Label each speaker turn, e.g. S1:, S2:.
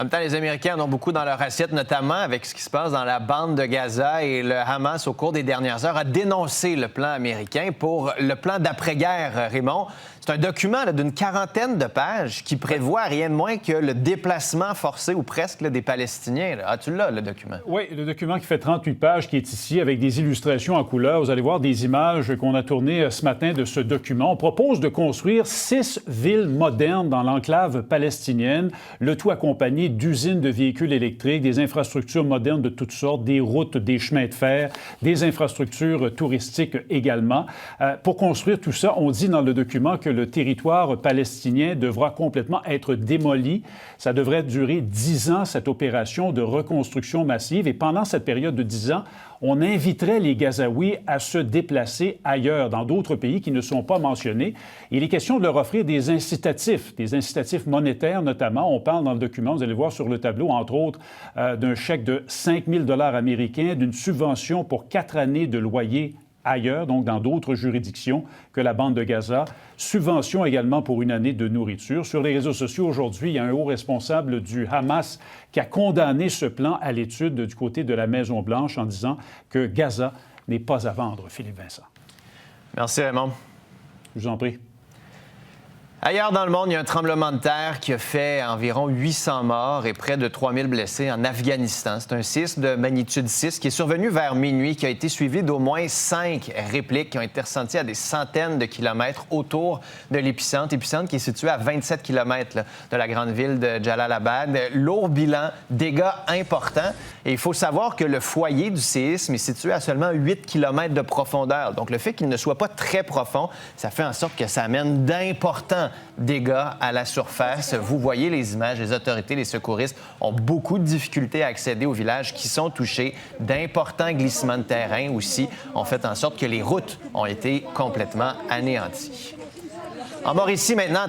S1: En même temps, les Américains en ont beaucoup dans leur assiette, notamment avec ce qui se passe dans la bande de Gaza. Et le Hamas, au cours des dernières heures, a dénoncé le plan américain pour le plan d'après-guerre, Raymond. C'est un document d'une quarantaine de pages qui prévoit rien de moins que le déplacement forcé ou presque des Palestiniens. Ah, tu l'as, le document?
S2: Oui, le document qui fait 38 pages, qui est ici, avec des illustrations en couleur. Vous allez voir des images qu'on a tournées ce matin de ce document. On propose de construire 6 villes modernes dans l'enclave palestinienne, le tout accompagné d'usines de véhicules électriques, des infrastructures modernes de toutes sortes, des routes, des chemins de fer, des infrastructures touristiques également. Pour construire tout ça, on dit dans le document que le territoire palestinien devra complètement être démoli. Ça devrait durer 10 ans, cette opération de reconstruction massive. Et pendant cette période de 10 ans, on inviterait les Gazaouis à se déplacer ailleurs, dans d'autres pays qui ne sont pas mentionnés. Il est question de leur offrir des incitatifs monétaires notamment. On parle dans le document, vous allez voir sur le tableau, entre autres, d'un chèque de 5 000 $ américains, d'une subvention pour 4 années de loyer ailleurs, donc dans d'autres juridictions que la bande de Gaza. Subvention également pour une année de nourriture. Sur les réseaux sociaux aujourd'hui, il y a un haut responsable du Hamas qui a condamné ce plan à l'étude du côté de la Maison-Blanche en disant que Gaza n'est pas à vendre. Philippe Vincent.
S1: Merci, Raymond.
S2: Je vous en prie.
S1: Ailleurs dans le monde, il y a un tremblement de terre qui a fait environ 800 morts et près de 3000 blessés en Afghanistan. C'est un séisme de magnitude 6 qui est survenu vers minuit, qui a été suivi d'au moins 5 répliques qui ont été ressenties à des centaines de kilomètres autour de l'épicentre. Épicentre qui est situé à 27 kilomètres de la grande ville de Jalalabad. Lourd bilan, dégâts importants. Et il faut savoir que le foyer du séisme est situé à seulement 8 kilomètres de profondeur. Donc le fait qu'il ne soit pas très profond, ça fait en sorte que ça amène d'importants dégâts à la surface. Vous voyez les images, les autorités, les secouristes ont beaucoup de difficultés à accéder aux villages qui sont touchés. D'importants glissements de terrain aussi ont fait en sorte que les routes ont été complètement anéanties. En Mauricie, maintenant,